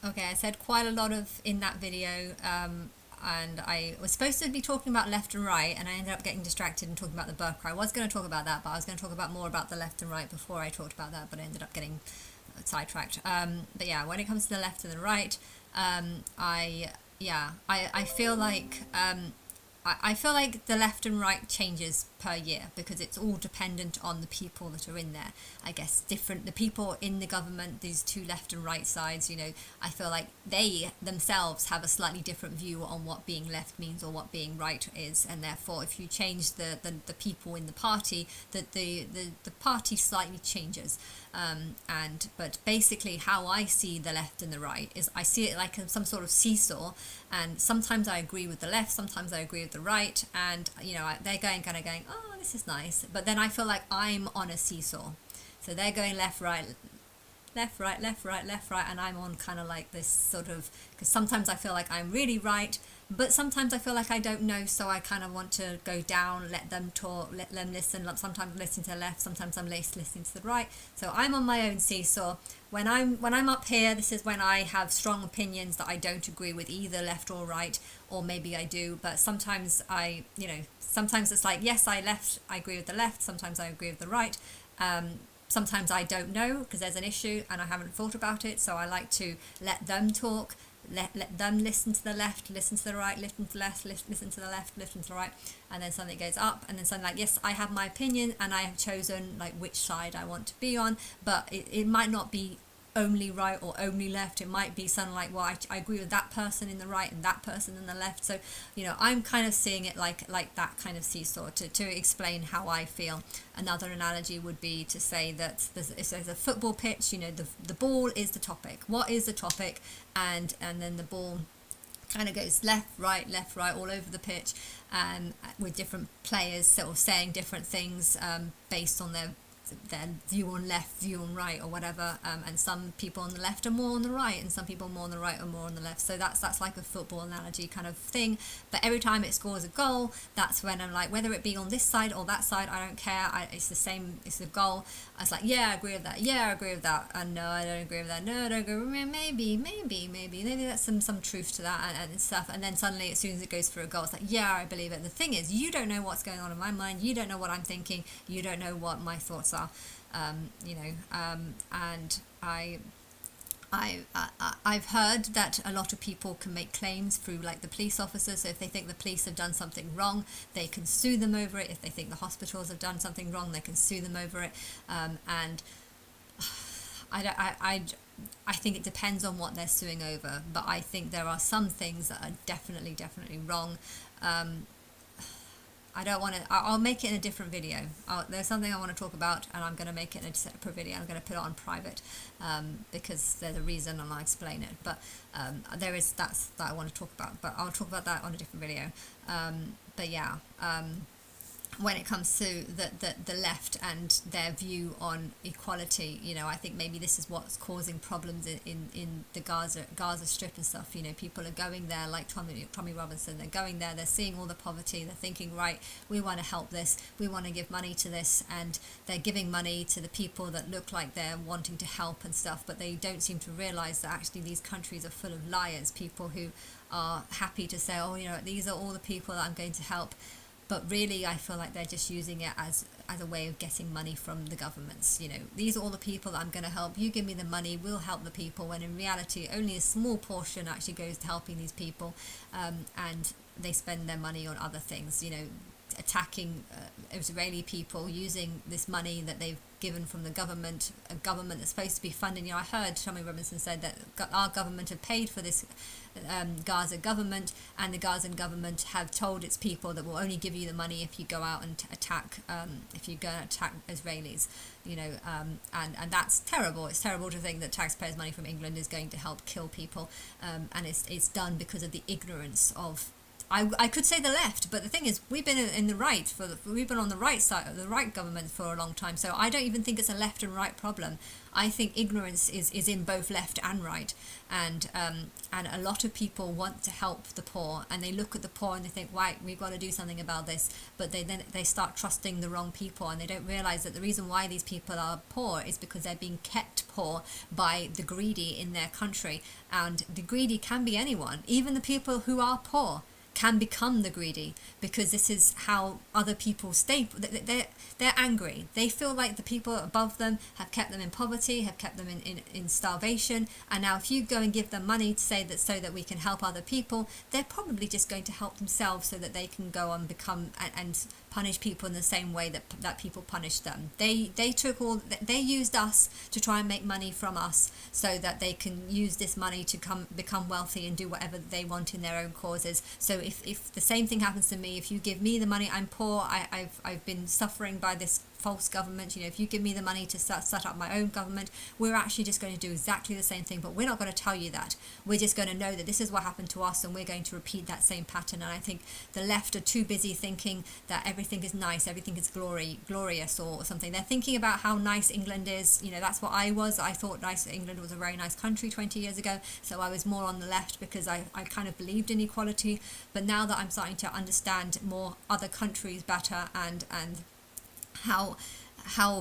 Okay, I said quite a lot of in that video, and I was supposed to be talking about left and right, and I ended up getting distracted and talking about the Burka. I was going to talk about that, but I was going to talk about more about the left and right before I talked about that, but I ended up getting sidetracked. But yeah, when it comes to the left and the right, I feel like I feel like the left and right changes per year because it's all dependent on the people that are in there. I guess different the people in the government, these two left and right sides, I feel like they themselves have a slightly different view on what being left means or what being right is, and therefore if you change the people in the party, the party slightly changes. And but basically how I see the left and the right is I see it like some sort of seesaw, and sometimes I agree with the left, sometimes I agree with the right, and they're going kind of going, oh, this is nice, but then I feel like I'm on a seesaw, so they're going left, right, left, right, left, right, left, right, and I'm on kind of like this sort of, because sometimes I feel like I'm really right, but sometimes I feel like I don't know, so I kind of want to go down, let them talk, let them listen. Sometimes listen to the left, sometimes I'm listening to the right. So I'm on my own seesaw. When I'm up here, this is when I have strong opinions that I don't agree with either left or right, or maybe I do. But sometimes sometimes it's like, yes, I agree with the left. Sometimes I agree with the right. Sometimes I don't know because there's an issue and I haven't thought about it, so I like to let them talk, let them listen to the left, listen to the right, listen to the left, listen to the left, listen to the right, and then something goes up, and then something like, yes, I have my opinion and I have chosen like which side I want to be on, but it might not be only right or only left. It might be something like, well, I agree with that person in the right and that person in the left. So I'm kind of seeing it like that kind of seesaw to explain how I feel. Another analogy would be to say that there's a football pitch. The ball is the topic. What is the topic? And then the ball kind of goes left, right, all over the pitch, with different players sort of saying different things based on their view on left, view on right, or whatever, and some people on the left are more on the right, and some people more on the right are more on the left. So that's like a football analogy kind of thing. But every time it scores a goal, that's when I'm like, whether it be on this side or that side, I don't care. It's the same. It's the goal. I was like, yeah, I agree with that. Yeah, I agree with that. And no, I don't agree with that. No, I don't agree with that. Maybe that's some truth to that and stuff. And then suddenly, as soon as it goes for a goal, it's like, yeah, I believe it. The thing is, you don't know what's going on in my mind. You don't know what I'm thinking. You don't know what my thoughts are. And I've heard that a lot of people can make claims through like the police officers. So if they think the police have done something wrong, they can sue them over it. If they think the hospitals have done something wrong, they can sue them over it. And I think it depends on what they're suing over. But I think there are some things that are definitely wrong. I don't want to. I'll make it in a different video. There's something I want to talk about, and I'm going to make it in a separate video. I'm going to put it on private because there's a reason, and I'll explain it. But there is that I want to talk about. But I'll talk about that on a different video. But yeah. When it comes to the left and their view on equality, I think maybe this is what's causing problems in the Gaza Strip and stuff. People are going there like Tommy Robinson. They're going there. They're seeing all the poverty. They're thinking, right, we want to help this. We want to give money to this, and they're giving money to the people that look like they're wanting to help and stuff. But they don't seem to realize that actually these countries are full of liars. People who are happy to say, oh, these are all the people that I'm going to help. But really, I feel like they're just using it as a way of getting money from the governments. These are all the people that I'm going to help. You give me the money, we'll help the people. When in reality, only a small portion actually goes to helping these people, and they spend their money on other things. Attacking Israeli people using this money that they've given from the government, a government that's supposed to be funding. I heard Tommy Robinson said that our government have paid for this Gaza government, and the Gazan government have told its people that we'll only give you the money if you go out and attack Israelis. And that's terrible. It's terrible to think that taxpayers' money from England is going to help kill people, and it's done because of the ignorance of. I could say the left, but the thing is, we've been in the right we've been on the right side of the right government for a long time. So I don't even think it's a left and right problem. I think ignorance is in both left and right, and a lot of people want to help the poor, and they look at the poor and they think, right, we've got to do something about this. But they start trusting the wrong people, and they don't realize that the reason why these people are poor is because they're being kept poor by the greedy in their country. And the greedy can be anyone, even the people who are poor can become the greedy, because this is how other people stay. They're angry. They feel like the people above them have kept them in poverty, have kept them in starvation, and now if you go and give them money to say that so that we can help other people, they're probably just going to help themselves so that they can go and become and punish people in the same way that people punish them. They used us to try and make money from us so that they can use this money to become wealthy and do whatever they want in their own causes. So if the same thing happens to me, if you give me the money, I'm poor, I've been suffering by this false government, if you give me the money to set up my own government, we're actually just going to do exactly the same thing, but we're not going to tell you that. We're just going to know that this is what happened to us, and we're going to repeat that same pattern. And I think the left are too busy thinking that everything is nice, everything is glorious or something. They're thinking about how nice England is. That's what I was. I thought England was a very nice country 20 years ago, so I was more on the left because I kind of believed in equality. But now that I'm starting to understand more other countries better, and how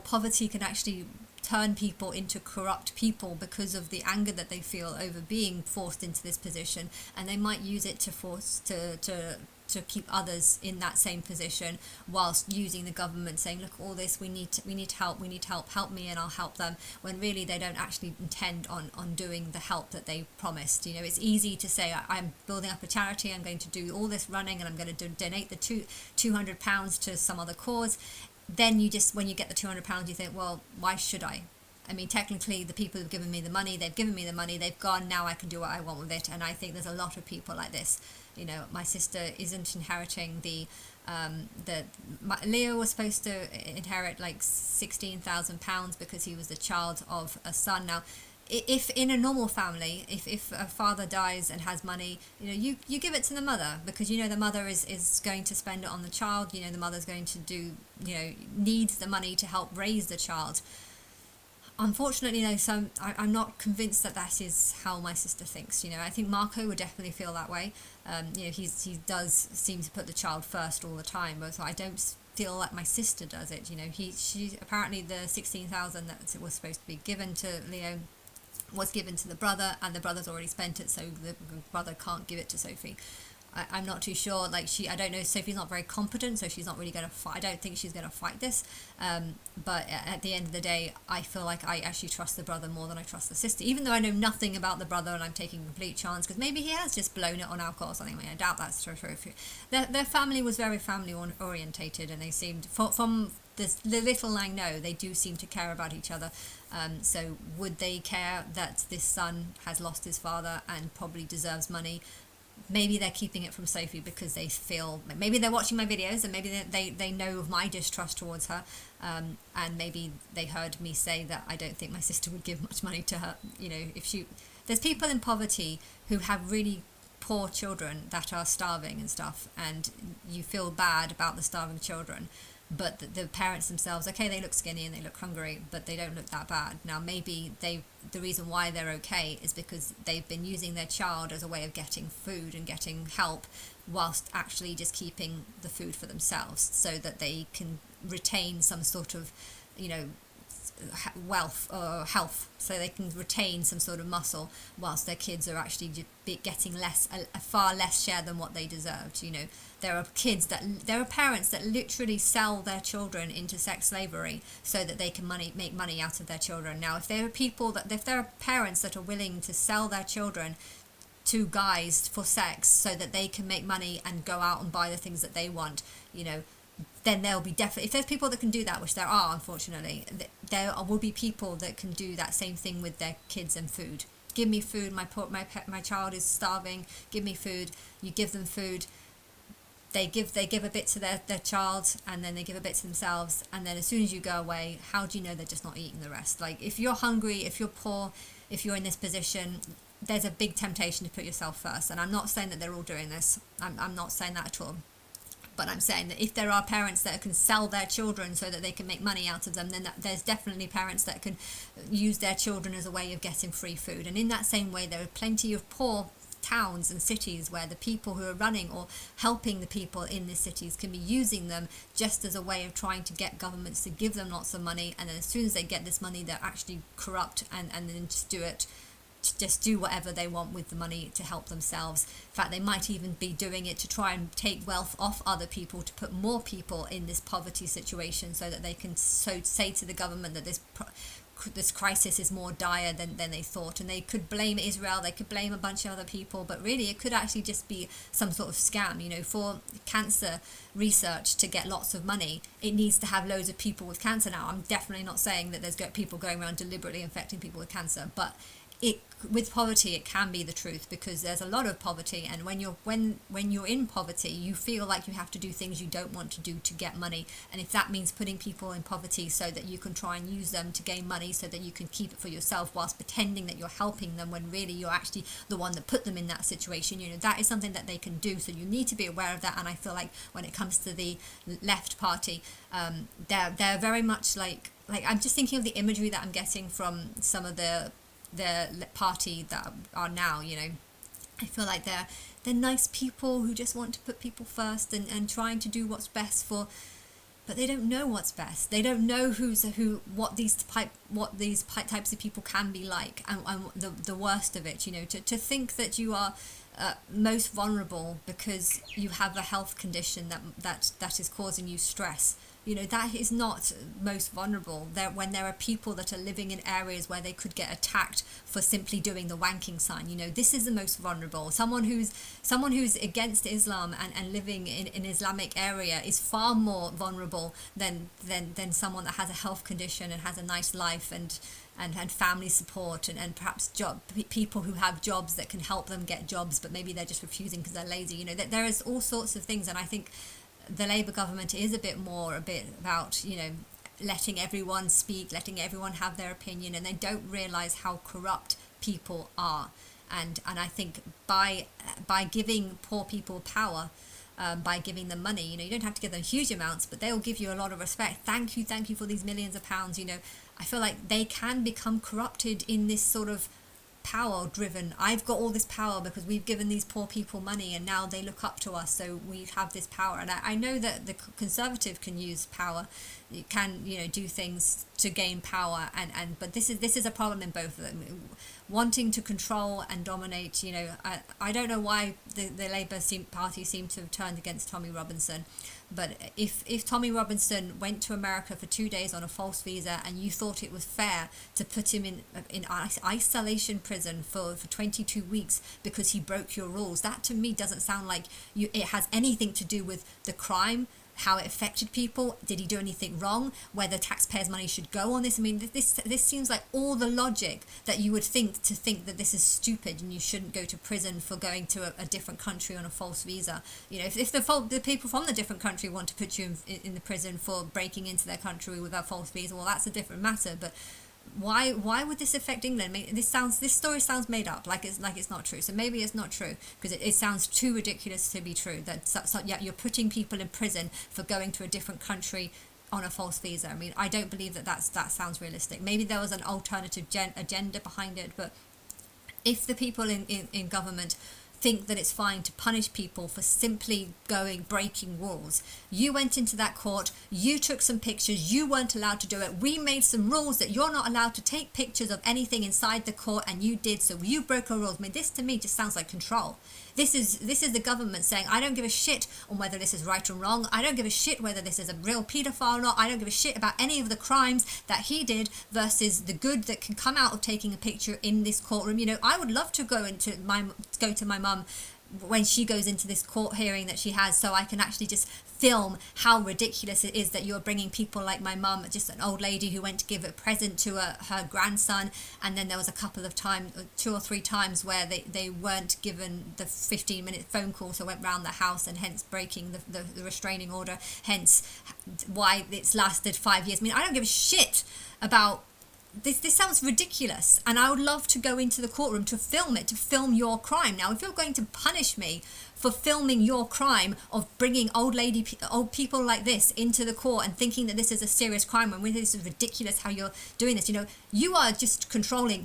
poverty can actually turn people into corrupt people because of the anger that they feel over being forced into this position, and they might use it to force to keep others in that same position, whilst using the government saying, look, all this, we need help me and I'll help them, when really they don't actually intend on doing the help that they promised. It's easy to say, I'm building up a charity, I'm going to do all this running, and I'm going to donate the £200 to some other cause. Then when you get the £200, you think, well, why should I? I mean, technically, the people who've given me the money, they've gone, now I can do what I want with it. And I think there's a lot of people like this. My sister isn't inheriting Leo was supposed to inherit like £16,000 because he was the child of a son. Now, if in a normal family, if a father dies and has money, you give it to the mother, because the mother is going to spend it on the child. The mother's going to do, needs the money to help raise the child. Unfortunately, I'm not convinced that is how my sister thinks. I think Marco would definitely feel that way. He does seem to put the child first all the time, but I don't feel like my sister does it. She apparently, the 16,000 that was supposed to be given to Leo was given to the brother, and the brother's already spent it, so the brother can't give it to Sophie. I'm not too sure. I don't know. Sophie's not very competent, so she's not really going to fight. I don't think she's going to fight this. But at the end of the day, I feel like I actually trust the brother more than I trust the sister, even though I know nothing about the brother, and I'm taking a complete chance because maybe he has just blown it on alcohol or something. I doubt that's true. Their family was very family orientated, and they seemed, from the little I know, they do seem to care about each other. So would they care that this son has lost his father and probably deserves money? Maybe they're keeping it from Sophie because they feel, maybe they're watching my videos and maybe they know of my distrust towards her, and maybe they heard me say that I don't think my sister would give much money to her. There's people in poverty who have really poor children that are starving and stuff, and you feel bad about the starving children. But the parents themselves, okay, they look skinny and they look hungry, but they don't look that bad. Now, maybe the reason why they're okay is because they've been using their child as a way of getting food and getting help, whilst actually just keeping the food for themselves, so that they can retain some sort of, wealth or health, so they can retain some sort of muscle, whilst their kids are actually getting a far less share than what they deserved. There are parents that literally sell their children into sex slavery so that they can make money out of their children. Now, if there are parents that are willing to sell their children to guys for sex so that they can make money and go out and buy the things that they want, then there'll be definitely, if there's people that can do that, which there are, unfortunately, there will be people that can do that same thing with their kids and food. Give me food, my child is starving, give me food. You give them food, they give a bit to their child, and then they give a bit to themselves, and then as soon as you go away, how do you know they're just not eating the rest? Like, if you're hungry, if you're poor, if you're in this position, there's a big temptation to put yourself first. And I'm not saying that they're all doing this. I'm not saying that at all. But I'm saying that if there are parents that can sell their children so that they can make money out of them, then there's definitely parents that can use their children as a way of getting free food. And in that same way, there are plenty of poor, towns and cities where the people who are running or helping the people in these cities can be using them just as a way of trying to get governments to give them lots of money, and then as soon as they get this money they're actually corrupt and then just do whatever they want with the money to help themselves. In fact, they might even be doing it to try and take wealth off other people, to put more people in this poverty situation so that they can say to the government that this crisis is more dire than they thought. And they could blame Israel, they could blame a bunch of other people, but really it could actually just be some sort of scam. For cancer research to get lots of money, it needs to have loads of people with cancer. Now, I'm definitely not saying that there's people going around deliberately infecting people with cancer, but with poverty it can be the truth, because there's a lot of poverty, and when you're in poverty you feel like you have to do things you don't want to do to get money. And if that means putting people in poverty so that you can try and use them to gain money so that you can keep it for yourself whilst pretending that you're helping them when really you're actually the one that put them in that situation, that is something that they can do. So you need to be aware of that. And I feel like when it comes to the left party, they're very much like I'm just thinking of the imagery that I'm getting from some of the party that are now, I feel like they're nice people who just want to put people first and trying to do what's best for, but they don't know what's best. They don't know what these types of people can be like, and the worst of it, to think that you are most vulnerable because you have a health condition that is causing you stress. That is not most vulnerable. When there are people that are living in areas where they could get attacked for simply doing the wanking sign, this is the most vulnerable. Someone who's against Islam and living in an Islamic area is far more vulnerable than someone that has a health condition and has a nice life and family support and perhaps people who have jobs that can help them get jobs, but maybe they're just refusing because they're lazy. There is all sorts of things, and I think the Labour government is a bit about letting everyone speak, letting everyone have their opinion, and they don't realise how corrupt people are. And I think by giving poor people power, by giving them money, you don't have to give them huge amounts, but they'll give you a lot of respect. Thank you for these millions of pounds. I feel like they can become corrupted in this sort of power driven, I've got all this power because we've given these poor people money and now they look up to us, so we have this power. And I know that the Conservative can use power, it can do things to gain power, but this is a problem in both of them, wanting to control and dominate. I don't know why the Labour Party seemed to have turned against Tommy Robinson. But if Tommy Robinson went to America for 2 days on a false visa and you thought it was fair to put him in isolation prison for 22 weeks because he broke your rules, that to me doesn't sound like it has anything to do with the crime, how it affected people, did he do anything wrong, whether taxpayers' money should go on this. I mean, this seems like all the logic that you would think that this is stupid and you shouldn't go to prison for going to a different country on a false visa. If the people from the different country want to put you in the prison for breaking into their country with a false visa, well, that's a different matter. But why would this affect England? I mean, this story sounds made up, like it's not true. So maybe it's not true because it sounds too ridiculous to be true. That you're putting people in prison for going to a different country on a false visa. I mean, I don't believe that sounds realistic. Maybe there was an alternative agenda behind it, but if the people in government think that it's fine to punish people for simply breaking rules. You went into that court, you took some pictures, you weren't allowed to do it. We made some rules that you're not allowed to take pictures of anything inside the court, and you did, so you broke our rules. I mean, this to me just sounds like control. This is the government saying, I don't give a shit on whether this is right or wrong. I don't give a shit whether this is a real paedophile or not. I don't give a shit about any of the crimes that he did versus the good that can come out of taking a picture in this courtroom. I would love to go to my mum when she goes into this court hearing that she has, so I can actually just film how ridiculous it is that you're bringing people like my mum, just an old lady who went to give a present to her grandson, and then there was a couple of times, 2 or 3 times where they weren't given the 15-minute phone call, so went round the house and hence breaking the restraining order, hence why it's lasted 5 years. I mean, I don't give a shit about this sounds ridiculous, and I would love to go into the courtroom to film your crime. Now, if you're going to punish me for filming your crime of bringing old people like this into the court and thinking that this is a serious crime, when this is ridiculous how you're doing this, you are just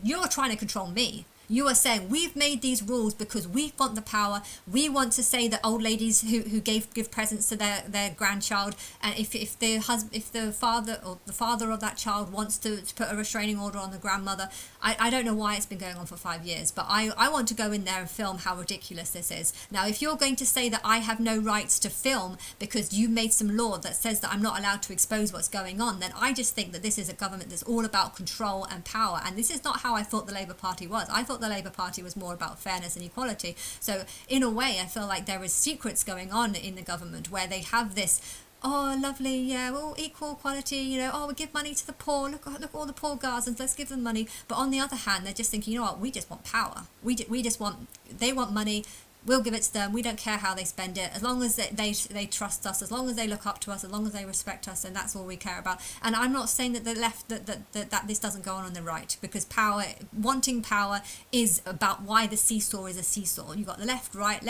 you're trying to control me. You are saying we've made these rules because we want the power. We want to say that old ladies who give presents to their grandchild, and if the father of that child wants to put a restraining order on the grandmother, I don't know why it's been going on for 5 years, but I want to go in there and film how ridiculous this is. Now, if you're going to say that I have no rights to film because you made some law that says that I'm not allowed to expose what's going on, then I just think that this is a government that's all about control and power. And this is not how I thought the Labour Party was. I thought the Labour Party was more about fairness and equality. So in a way, I feel like there is secrets going on in the government where they have this, oh, lovely, yeah, well, equal equality, you know, oh, we give money to the poor, look all the poor Gazans, let's give them money. But on the other hand, they're just thinking, you know what, we just want power. We just want, they want money, we'll give it to them. We don't care how they spend it, as long as they trust us, as long as they look up to us, as long as they respect us, and that's all we care about. And I'm not saying that the left that this doesn't go on the right, because wanting power is about why the seesaw is a seesaw. You've got the left, right.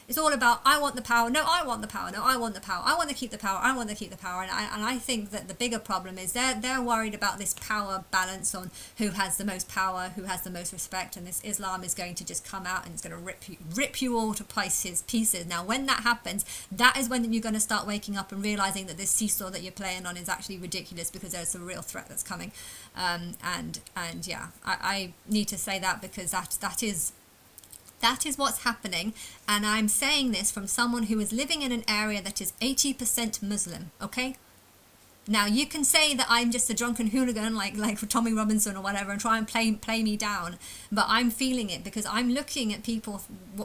It's all about I want the power. No, I want the power. No, I want the power. I want to keep the power. I want to keep the power. And I think that the bigger problem is they're worried about this power balance on who has the most power, who has the most respect, and this Islam is going to just come out and it's going to rip you all to pieces. Now, when that happens, that is when you're going to start waking up and realizing that this seesaw that you're playing on is actually ridiculous, because there's a real threat that's coming. And yeah, I need to say that, because that is what's happening. And I'm saying this from someone who is living in an area that is 80% Muslim. Okay. Now, you can say that I'm just a drunken hooligan like Tommy Robinson or whatever, and try and play me down, but I'm feeling it, because I'm looking at people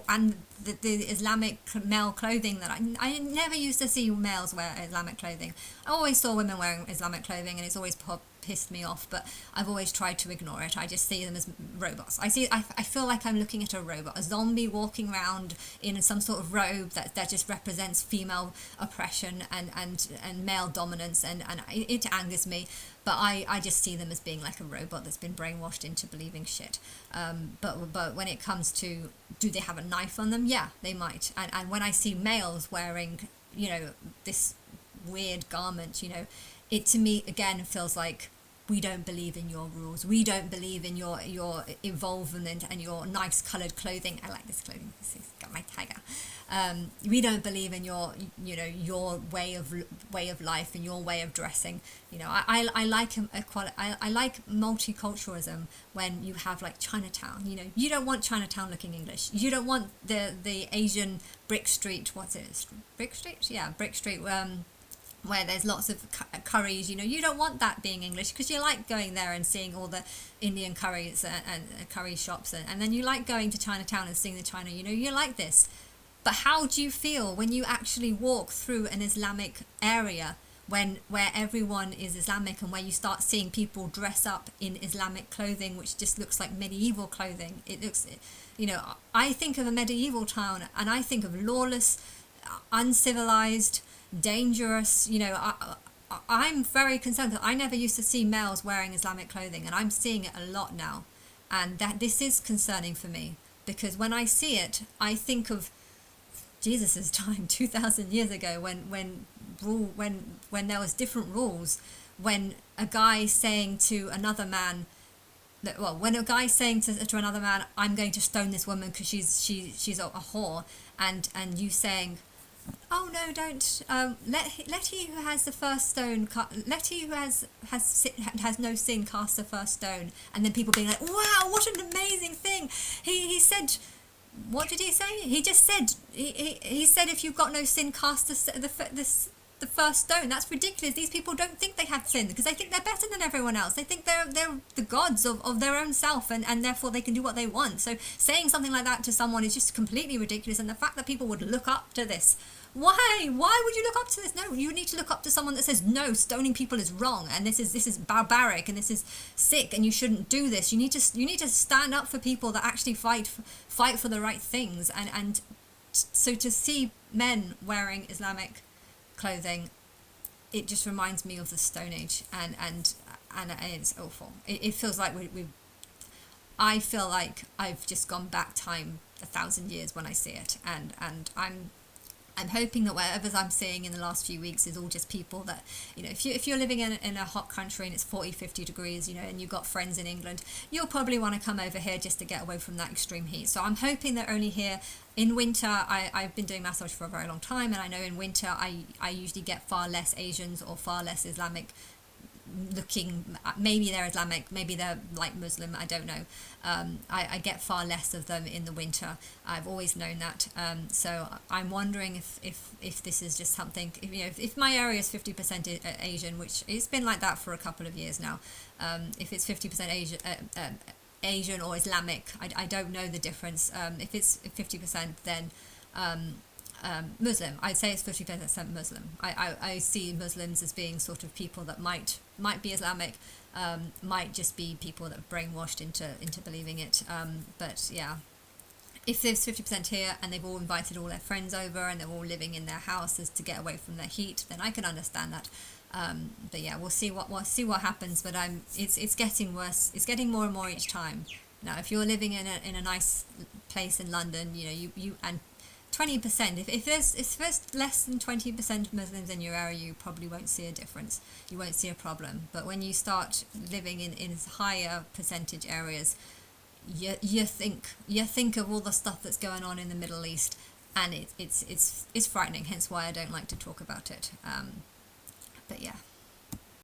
and the Islamic male clothing that I never used to see males wear Islamic clothing. I always saw women wearing Islamic clothing, and it's always pissed me off, but I've always tried to ignore it. I just see them as robots. I feel like I'm looking at a robot, a zombie walking around in some sort of robe that just represents female oppression and male dominance, and it angers me. But I just see them as being like a robot that's been brainwashed into believing shit. But when it comes to, do they have a knife on them? Yeah, they might. And when I see males wearing, you know, this weird garment, you know, it to me again feels like, we don't believe in your rules. We don't believe in your involvement and your nice coloured clothing. I like this clothing. This has got my tiger. We don't believe in your way of life and your way of dressing. You know, I like equality. I like multiculturalism when you have like Chinatown. You know, you don't want Chinatown looking English. You don't want the Asian Brick Street. What's it? Brick Street? Yeah, Brick Street. Where there's lots of curries, you know, you don't want that being English, because you like going there and seeing all the Indian curries and curry shops, and then you like going to Chinatown and seeing the China, you know, you like this. But how do you feel when you actually walk through an Islamic area where everyone is Islamic, and where you start seeing people dress up in Islamic clothing, which just looks like medieval clothing? It looks, you know, I think of a medieval town and I think of lawless, uncivilized, dangerous. You know, I'm very concerned, because I never used to see males wearing Islamic clothing, and I'm seeing it a lot now, and that this is concerning for me, because when I see it, I think of Jesus's time 2,000 years ago, when there was different rules, when a guy saying to another man, when a guy saying to another man, I'm going to stone this woman because she's a whore, and you saying, oh no, don't, let he who has the first stone, let he who has no sin cast the first stone. And then people being like, wow, what an amazing thing. He said, what did he say? He just said, he said, if you've got no sin, cast the first stone. That's ridiculous. These people don't think they have sin, because they think they're better than everyone else. They think they're the gods of their own self, and therefore they can do what they want. So saying something like that to someone is just completely ridiculous. And the fact that people would look up to this, why would you look up to this? No, you need to look up to someone that says, no, stoning people is wrong, and this is barbaric, and this is sick, and you shouldn't do this. You need to stand up for people that actually fight for the right things. And so to see men wearing Islamic clothing, it just reminds me of the Stone Age, and it's awful. It feels like I feel like I've just gone back time 1,000 years when I see it, and I'm I'm hoping that whatever I'm seeing in the last few weeks is all just people that, if you're living in a hot country and it's 40, 50 degrees, and you've got friends in England, you'll probably want to come over here just to get away from that extreme heat. So I'm hoping they're only here in winter. I've been doing massage for a very long time, and I know in winter I usually get far less Asians or far less Islamic looking. Maybe they're Islamic, maybe they're like Muslim, I don't know. I get far less of them in the winter. I've always known that. So I'm wondering if this is just something, if my area is 50% Asian, which it's been like that for a couple of years now, if it's 50% Asian or Islamic, I don't know the difference. If it's 50%, then Muslim. I'd say it's 50% Muslim. I see Muslims as being sort of people that might be Islamic, might just be people that are brainwashed into believing it. But yeah, if there's 50% here and they've all invited all their friends over and they're all living in their houses to get away from the heat, then I can understand that. But yeah, we'll see what happens. But it's getting worse. It's getting more and more each time. Now, if you're living in a nice place in London, you and 20%, if there's less than 20% Muslims in your area, you probably won't see a difference. You won't see a problem. But when you start living in higher percentage areas, you think of all the stuff that's going on in the Middle East, and it's frightening. Hence why I don't like to talk about it. But yeah.